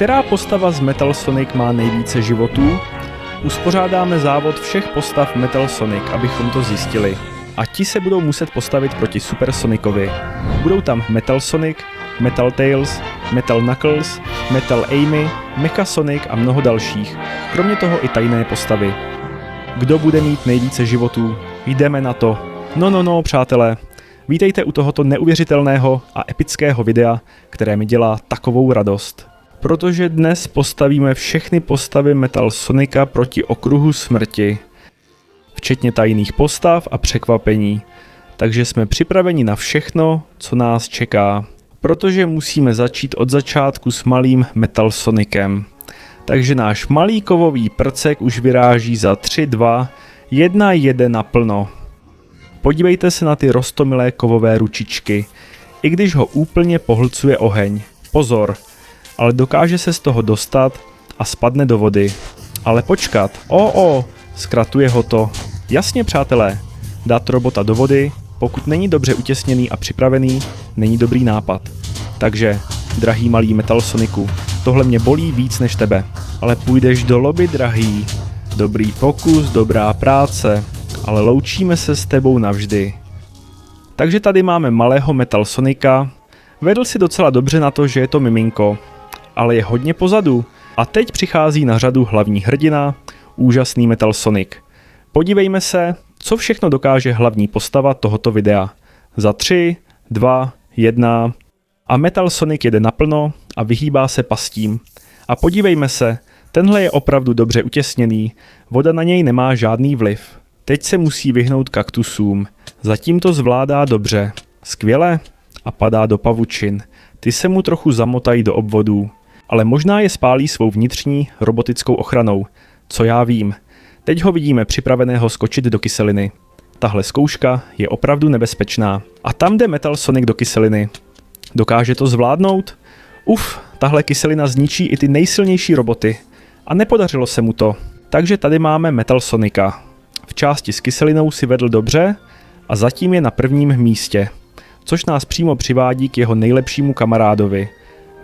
Která postava z Metal Sonic má nejvíce životů? Uspořádáme závod všech postav Metal Sonic, abychom to zjistili. A ti se budou muset postavit proti Super Sonicovi. Budou tam Metal Sonic, Metal Tails, Metal Knuckles, Metal Amy, Mecha Sonic a mnoho dalších. Kromě toho i tajné postavy. Kdo bude mít nejvíce životů? Jdeme na to. No, přátelé. Vítejte u tohoto neuvěřitelného a epického videa, které mi dělá takovou radost. Protože dnes postavíme všechny postavy Metal Sonica proti okruhu smrti. Včetně tajných postav a překvapení. Takže jsme připraveni na všechno, co nás čeká. Protože musíme začít od začátku s malým Metal Sonicem. Takže náš malý kovový prcek už vyráží za 3, 2, 1 jede naplno. Podívejte se na ty roztomilé kovové ručičky, i když ho úplně pohlcuje oheň. Pozor, ale dokáže se z toho dostat a spadne do vody. Ale počkat, zkratuje ho to. Jasně, přátelé, dát robota do vody, pokud není dobře utěsněný a připravený, není dobrý nápad. Takže, drahý malý Metal Sonicu, tohle mě bolí víc než tebe. Ale půjdeš do lobby, drahý. Dobrý pokus, dobrá práce, ale loučíme se s tebou navždy. Takže tady máme malého Metal Sonica. Vedl si docela dobře na to, že je to miminko, ale je hodně pozadu. A teď přichází na řadu hlavní hrdina, úžasný Metal Sonic. Podívejme se, co všechno dokáže hlavní postava tohoto videa. Za 3, 2, 1 a Metal Sonic jede naplno a vyhýbá se pastím. A podívejme se, tenhle je opravdu dobře utěsněný, voda na něj nemá žádný vliv. Teď se musí vyhnout kaktusům, zatím to zvládá dobře. Skvěle a padá do pavučin, ty se mu trochu zamotají do obvodů, ale možná je spálí svou vnitřní robotickou ochranou, co já vím. Teď ho vidíme připraveného skočit do kyseliny. Tahle zkouška je opravdu nebezpečná. A tam jde Metal Sonic do kyseliny. Dokáže to zvládnout? Tahle kyselina zničí i ty nejsilnější roboty. A nepodařilo se mu to. Takže tady máme Metal Sonica. V části s kyselinou si vedl dobře a zatím je na prvním místě. Což nás přímo přivádí k jeho nejlepšímu kamarádovi.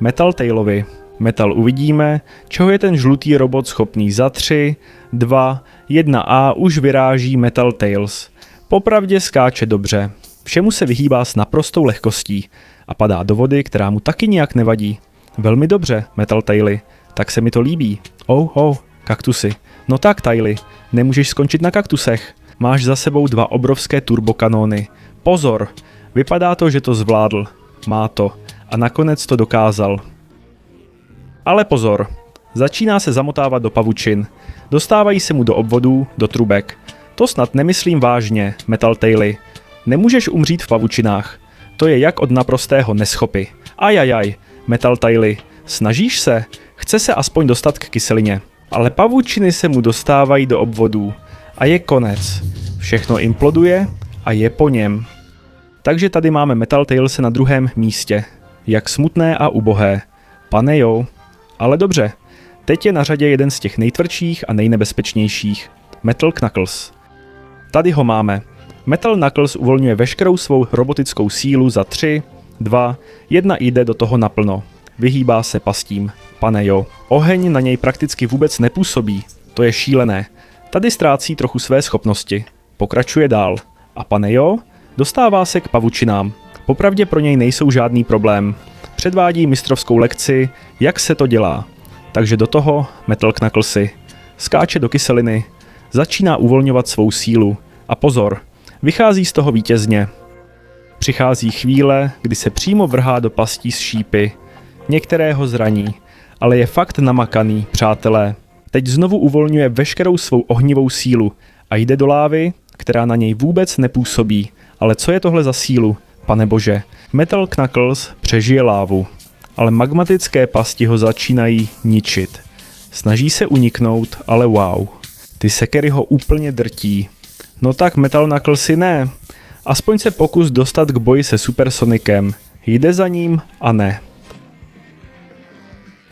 Metal Tailovi. Metal uvidíme, čeho je ten žlutý robot schopný. Za 3, 2, 1 a už vyráží Metal Tails. Popravdě skáče dobře. Všemu se vyhýbá s naprostou lehkostí a padá do vody, která mu taky nijak nevadí. Velmi dobře, Metal Taily, tak se mi to líbí. Kaktusy. No tak, Taily, nemůžeš skončit na kaktusech. Máš za sebou 2 obrovské turbokanóny. Pozor, vypadá to, že to zvládl. Má to. A nakonec to dokázal. Ale pozor, začíná se zamotávat do pavučin. Dostávají se mu do obvodů, do trubek. To snad nemyslím vážně, Metal Taily. Nemůžeš umřít v pavučinách. To je jak od naprostého neschopy. Ajajaj, Metal Taily, snažíš se? Chce se aspoň dostat k kyselině. Ale pavučiny se mu dostávají do obvodů. A je konec. Všechno imploduje a je po něm. Takže tady máme Metal Tailse na druhém místě. Jak smutné a ubohé. Pane jo. Ale dobře. Teď je na řadě jeden z těch nejtvrdších a nejnebezpečnějších. Metal Knuckles. Tady ho máme. Metal Knuckles uvolňuje veškerou svou robotickou sílu za 3, 2, 1 jde do toho naplno. Vyhýbá se pastím. Pane jo. Oheň na něj prakticky vůbec nepůsobí. To je šílené. Tady ztrácí trochu své schopnosti. Pokračuje dál. A pane jo, dostává se k pavučinám. Popravdě pro něj nejsou žádný problém. Předvádí mistrovskou lekci, jak se to dělá. Takže do toho Metal Knucklesy. Skáče do kyseliny. Začíná uvolňovat svou sílu. A pozor, vychází z toho vítězně. Přichází chvíle, kdy se přímo vrhá do pastí s šípy. Některé ho zraní, ale je fakt namakaný, přátelé. Teď znovu uvolňuje veškerou svou ohnivou sílu a jde do lávy, která na něj vůbec nepůsobí. Ale co je tohle za sílu, pane bože? Metal Knuckles přežije lávu, ale magmatické pasti ho začínají ničit. Snaží se uniknout, ale wow. Ty sekery ho úplně drtí. No tak Metal Knucklesy ne. Aspoň se pokus dostat k boji se Super Sonicem. Jde za ním a ne.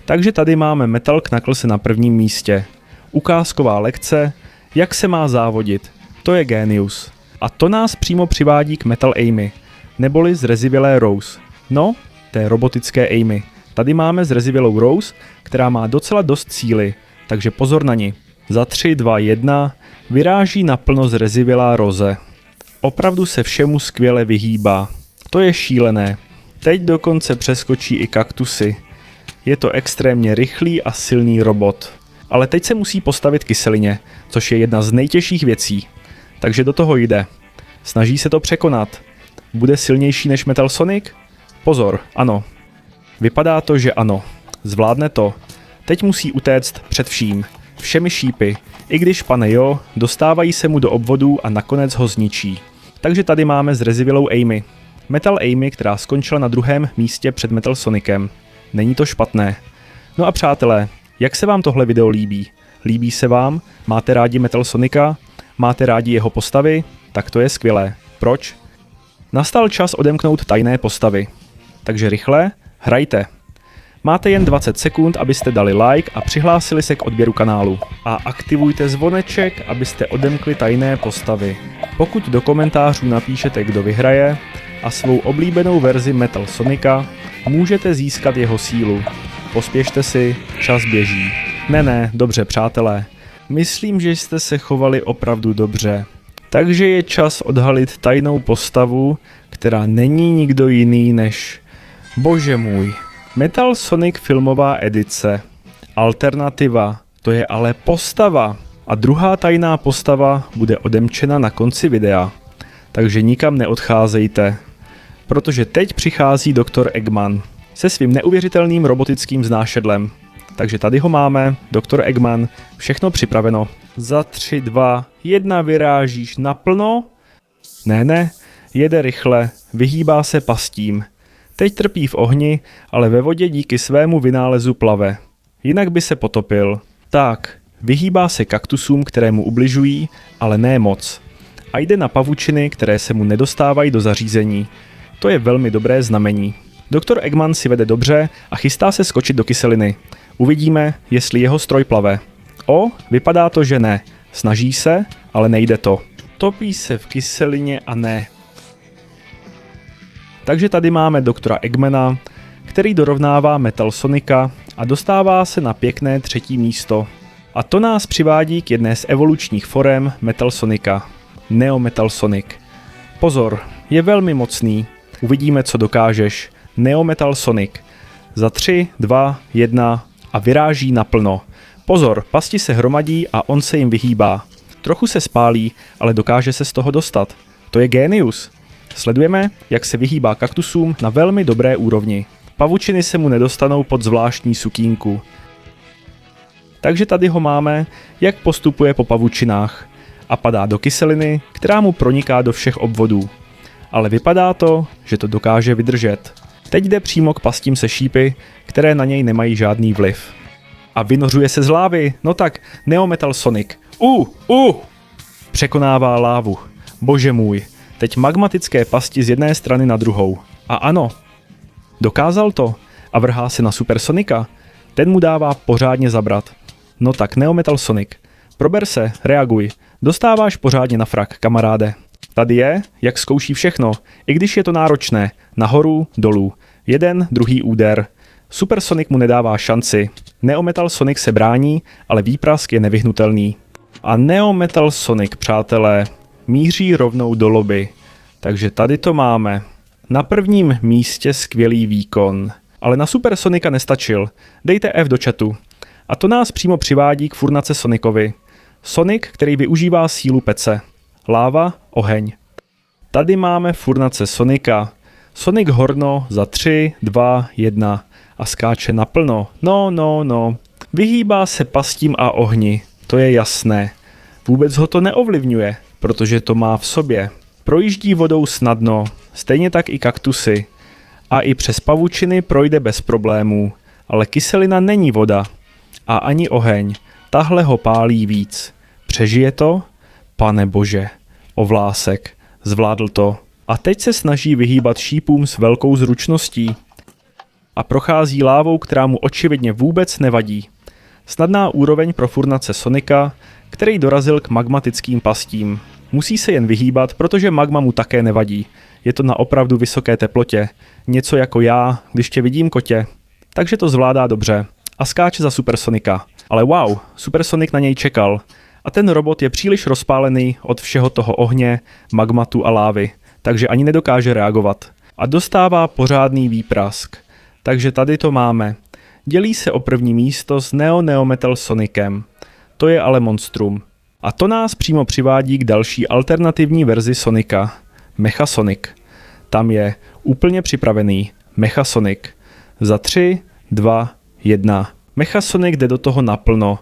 Takže tady máme Metal Knucklesy na prvním místě. Ukázková lekce, jak se má závodit. To je génius. A to nás přímo přivádí k Metal Amy, neboli zrezivělé Rose. No, té robotické Amy. Tady máme zrezivělou Rose, která má docela dost síly, takže pozor na ni. Za 3, 2, 1 vyráží naplno zrezivělá Rose. Opravdu se všemu skvěle vyhýbá. To je šílené. Teď dokonce přeskočí i kaktusy. Je to extrémně rychlý a silný robot. Ale teď se musí postavit kyselině, což je jedna z nejtěžších věcí. Takže do toho jde. Snaží se to překonat. Bude silnější než Metal Sonic? Pozor, ano. Vypadá to, že ano. Zvládne to. Teď musí utéct před všemi šípy. I když, pane jo, dostávají se mu do obvodů a nakonec ho zničí. Takže tady máme zrezivělou Amy. Metal Amy, která skončila na 2. místě před Metal Sonicem. Není to špatné. No a přátelé, jak se vám tohle video líbí? Líbí se vám? Máte rádi Metal Sonica? Máte rádi jeho postavy? Tak to je skvělé. Proč? Nastal čas odemknout tajné postavy. Takže rychle, hrajte. Máte jen 20 sekund, abyste dali like a přihlásili se k odběru kanálu. A aktivujte zvoneček, abyste odemkli tajné postavy. Pokud do komentářů napíšete, kdo vyhraje a svou oblíbenou verzi Metal Sonica, můžete získat jeho sílu. Pospěšte si, čas běží. Ne, dobře přátelé. Myslím, že jste se chovali opravdu dobře. Takže je čas odhalit tajnou postavu, která není nikdo jiný než... Bože můj. Metal Sonic filmová edice. Alternativa. To je ale postava. A druhá tajná postava bude odemčena na konci videa. Takže nikam neodcházejte. Protože teď přichází Dr. Eggman se svým neuvěřitelným robotickým vznášedlem. Takže tady ho máme, Dr. Eggman, všechno připraveno. Za 3, 2, 1 vyrážíš naplno. Ne, jede rychle, vyhýbá se pastím. Teď trpí v ohni, ale ve vodě díky svému vynálezu plave. Jinak by se potopil. Tak, vyhýbá se kaktusům, které mu ubližují, ale ne moc. A jde na pavučiny, které se mu nedostávají do zařízení. To je velmi dobré znamení. Dr. Eggman si vede dobře a chystá se skočit do kyseliny. Uvidíme, jestli jeho stroj plave. Vypadá to, že ne. Snaží se, ale nejde to. Topí se v kyselině a ne. Takže tady máme doktora Eggmana, který dorovnává Metal Sonica a dostává se na pěkné 3. místo. A to nás přivádí k jedné z evolučních forem Metal Sonica. Neo Metal Sonic. Pozor, je velmi mocný. Uvidíme, co dokážeš. Neo Metal Sonic. Za 3, 2, 1 a vyráží naplno. Pozor, pasti se hromadí a on se jim vyhýbá. Trochu se spálí, ale dokáže se z toho dostat. To je génius. Sledujeme, jak se vyhýbá kaktusům na velmi dobré úrovni. Pavučiny se mu nedostanou pod zvláštní sukínku. Takže tady ho máme, jak postupuje po pavučinách a padá do kyseliny, která mu proniká do všech obvodů. Ale vypadá to, že to dokáže vydržet. Teď jde přímo k pastím se šípy, které na něj nemají žádný vliv. A vynořuje se z lávy, no tak, Neo Metal Sonic. Překonává lávu. Bože můj, teď magmatické pasti z jedné strany na druhou. A ano, dokázal to a vrhá se na Super Sonika. Ten mu dává pořádně zabrat. No tak, Neo Metal Sonic. Prober se, reaguj. Dostáváš pořádně na frak, kamaráde. Tady je, jak zkouší všechno, i když je to náročné. Nahoru, dolů. Jeden, druhý úder. Super Sonic mu nedává šanci. Neo Metal Sonic se brání, ale výprask je nevyhnutelný. A Neo Metal Sonic, přátelé, míří rovnou do lobby. Takže tady to máme. Na 1. místě skvělý výkon. Ale na Super Sonika nestačil. Dejte F do chatu. A to nás přímo přivádí k Furnace Sonicovi. Sonic, který využívá sílu pece. Láva, oheň. Tady máme Furnace Sonika. Sonic Horno za 3, 2, 1 a skáče naplno. No. Vyhýbá se pastím a ohni. To je jasné. Vůbec ho to neovlivňuje, protože to má v sobě. Projíždí vodou snadno, stejně tak i kaktusy. A i přes pavučiny projde bez problémů. Ale kyselina není voda. A ani oheň. Tahle ho pálí víc. Přežije to? Pane bože. Ovlásek. Zvládl to. A teď se snaží vyhýbat šípům s velkou zručností. A prochází lávou, která mu očividně vůbec nevadí. Snadná úroveň pro Furnace Sonika, který dorazil k magmatickým pastím. Musí se jen vyhýbat, protože magma mu také nevadí. Je to na opravdu vysoké teplotě. Něco jako já, když tě vidím, kotě. takže to zvládá dobře a skáče za Supersonika. Ale wow, Supersonik na něj čekal a ten robot je příliš rozpálený od všeho toho ohně, magmatu a lávy, takže ani nedokáže reagovat. A dostává pořádný výprask. Takže tady to máme. Dělí se o první místo s Neometal Sonicem. To je ale monstrum. A to nás přímo přivádí k další alternativní verzi Sonika. Mechasonic. Tam je úplně připravený Mechasonic. Za 3, 2, 1. Mechasonic jde do toho naplno.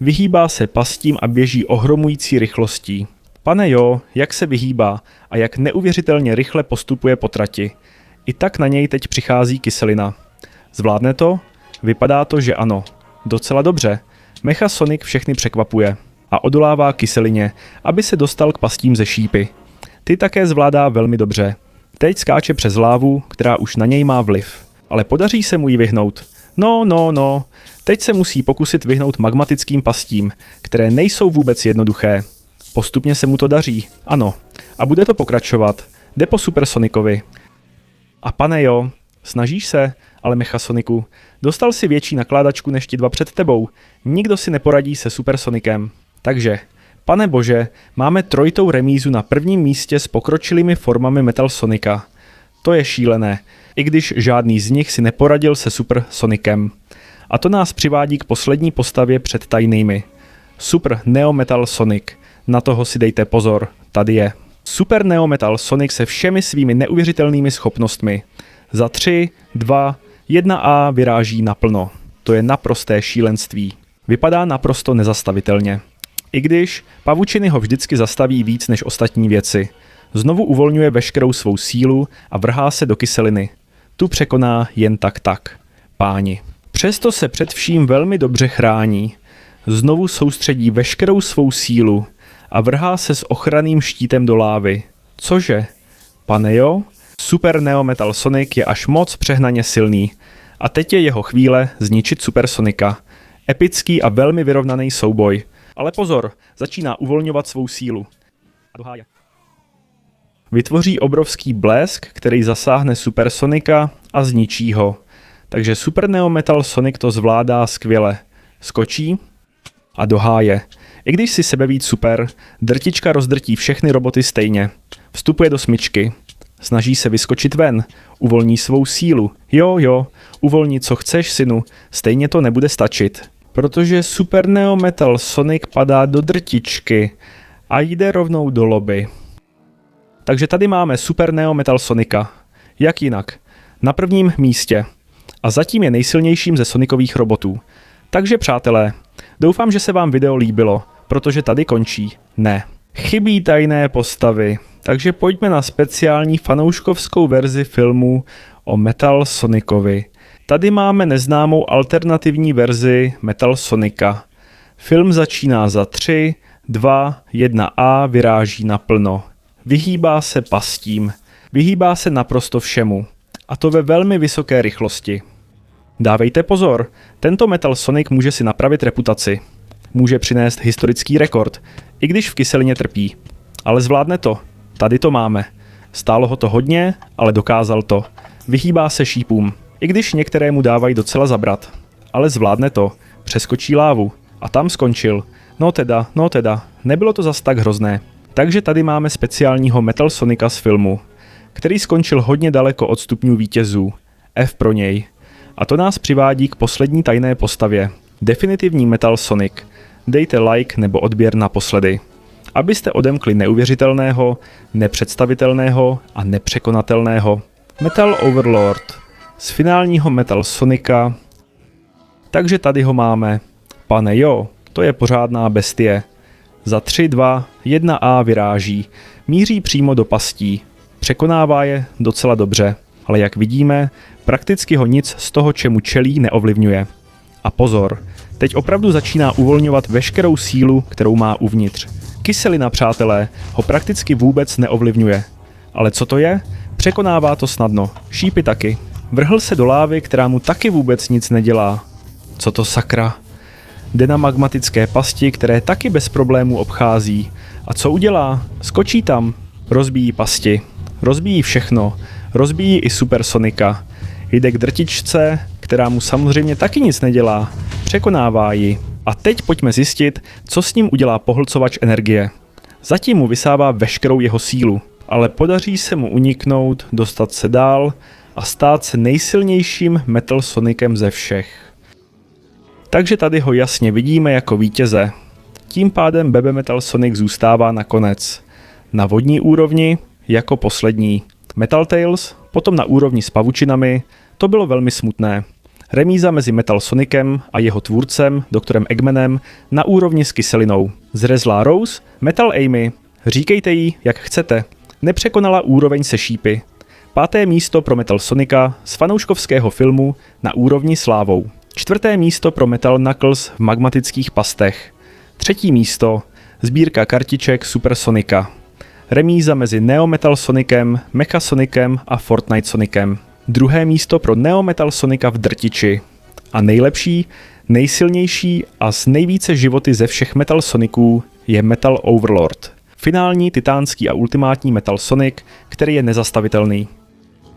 Vyhýbá se pastím a běží ohromující rychlostí. Pane jo, jak se vyhýbá a jak neuvěřitelně rychle postupuje po trati. I tak na něj teď přichází kyselina. Zvládne to? Vypadá to, že ano. Docela dobře. Mechasonic všechny překvapuje a odolává kyselině, aby se dostal k pastím ze šípy. Ty také zvládá velmi dobře. Teď skáče přes lávu, která už na něj má vliv. Ale podaří se mu ji vyhnout. No. Teď se musí pokusit vyhnout magmatickým pastím, které nejsou vůbec jednoduché. Postupně se mu to daří, ano. A bude to pokračovat. Jde po Supersonicovi. A pane jo, snažíš se, ale Mechasoniku, dostal si větší nakládačku než ti dva před tebou. Nikdo si neporadí se Supersonicem. Takže, pane bože, máme trojitou remízu na prvním místě s pokročilými formami Metal Sonika. To je šílené, i když žádný z nich si neporadil se Supersonicem. A to nás přivádí k poslední postavě před tajnými. Super Neometal Sonic. Na toho si dejte pozor, tady je. Super Neometal Sonic se všemi svými neuvěřitelnými schopnostmi. Za 3, 2, 1A vyráží naplno. To je naprosté šílenství. Vypadá naprosto nezastavitelně. I když pavučiny ho vždycky zastaví víc než ostatní věci. Znovu uvolňuje veškerou svou sílu a vrhá se do kyseliny. Tu překoná jen tak. Páni. Přesto se před vším velmi dobře chrání. Znovu soustředí veškerou svou sílu a vrhá se s ochranným štítem do lávy. Cože? Pane jo? Super Neometal Sonic je až moc přehnaně silný. A teď je jeho chvíle zničit Supersonika. Epický a velmi vyrovnaný souboj. Ale pozor, začíná uvolňovat svou sílu. Vytvoří obrovský blesk, který zasáhne Supersonika a zničí ho. Takže Super Neometal Sonic to zvládá skvěle. Skočí a do háje. I když si sebevíc super, drtička rozdrtí všechny roboty stejně. Vstupuje do smyčky. Snaží se vyskočit ven. Uvolní svou sílu. Jo, uvolni co chceš, synu. Stejně to nebude stačit. Protože Super Neometal Sonic padá do drtičky a jde rovnou do lobby. Takže tady máme Super Neometal Sonika. Jak jinak? Na prvním místě. A zatím je nejsilnějším ze Sonicových robotů. Takže přátelé, doufám, že se vám video líbilo, protože tady končí. Ne. Chybí tajné postavy. Takže pojďme na speciální fanouškovskou verzi filmu o Metal Sonicovi. Tady máme neznámou alternativní verzi Metal Sonika. Film začíná za 3, 2, 1A vyráží naplno. Vyhýbá se pastím. Vyhýbá se naprosto všemu. A to ve velmi vysoké rychlosti. Dávejte pozor, tento Metal Sonic může si napravit reputaci. Může přinést historický rekord, i když v kyselině trpí. Ale zvládne to. Tady to máme. Stálo ho to hodně, ale dokázal to. Vyhýbá se šípům, i když některé mu dávají docela zabrat. Ale zvládne to. Přeskočí lávu. A tam skončil. No teda, nebylo to zas tak hrozné. Takže tady máme speciálního Metal Sonika z filmu, který skončil hodně daleko od stupňů vítězů. F pro něj. A to nás přivádí k poslední tajné postavě. Definitivní Metal Sonic. Dejte like nebo odběr naposledy. Abyste odemkli neuvěřitelného, nepředstavitelného a nepřekonatelného Metal Overlord z finálního Metal Sonika. Takže tady ho máme. Pane jo, to je pořádná bestie. Za 3, 2, 1A vyráží. Míří přímo do pastí. Překonává je docela dobře. Ale jak vidíme, prakticky ho nic z toho, čemu čelí, neovlivňuje. A pozor, teď opravdu začíná uvolňovat veškerou sílu, kterou má uvnitř. Kyselina, přátelé, ho prakticky vůbec neovlivňuje. Ale co to je? Překonává to snadno. Šípy taky. Vrhl se do lávy, která mu taky vůbec nic nedělá. Co to sakra? Jde na magmatické pasti, které taky bez problémů obchází. A co udělá? Skočí tam. Rozbíjí pasti. Rozbíjí všechno. Rozbíjí i Supersonika. Jde k drtičce, která mu samozřejmě taky nic nedělá. Překonává ji. A teď pojďme zjistit, co s ním udělá pohlcovač energie. Zatím mu vysává veškerou jeho sílu, ale podaří se mu uniknout, dostat se dál a stát se nejsilnějším Metal Sonicem ze všech. Takže tady ho jasně vidíme jako vítěze. Tím pádem Baby Metal Sonic zůstává nakonec. Na vodní úrovni jako poslední. Metal Tails, potom na úrovni s pavučinami, to bylo velmi smutné. Remíza mezi Metal Sonicem a jeho tvůrcem, doktorem Eggmanem, na úrovni s kyselinou. Zrezlá Rose, Metal Amy, říkejte jí, jak chcete, nepřekonala úroveň se šípy. 5. místo pro Metal Sonika z fanouškovského filmu na úrovni s lávou. 4. místo pro Metal Knuckles v magmatických pastech. 3. místo, sbírka kartiček Super Sonika. Remíza mezi Neo Metal Sonicem, Mecha Sonicem a Fortnite Sonicem. 2. místo pro Neo Metal Sonika v drtiči. A nejlepší, nejsilnější a s nejvíce životy ze všech Metal Soniců je Metal Overlord. Finální, titánský a ultimátní Metal Sonic, který je nezastavitelný.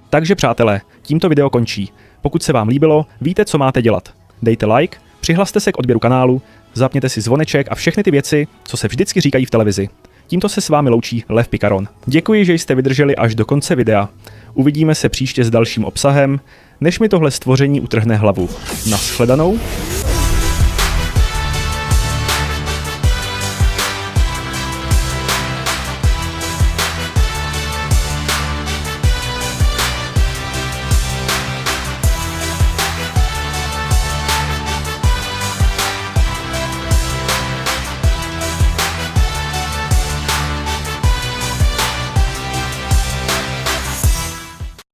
Takže přátelé, tímto video končí. Pokud se vám líbilo, víte, co máte dělat. Dejte like, přihlaste se k odběru kanálu, zapněte si zvoneček a všechny ty věci, co se vždycky říkají v televizi. Tímto se s vámi loučí Lev Pikaron. Děkuji, že jste vydrželi až do konce videa. Uvidíme se příště s dalším obsahem, než mi tohle stvoření utrhne hlavu. Naschledanou.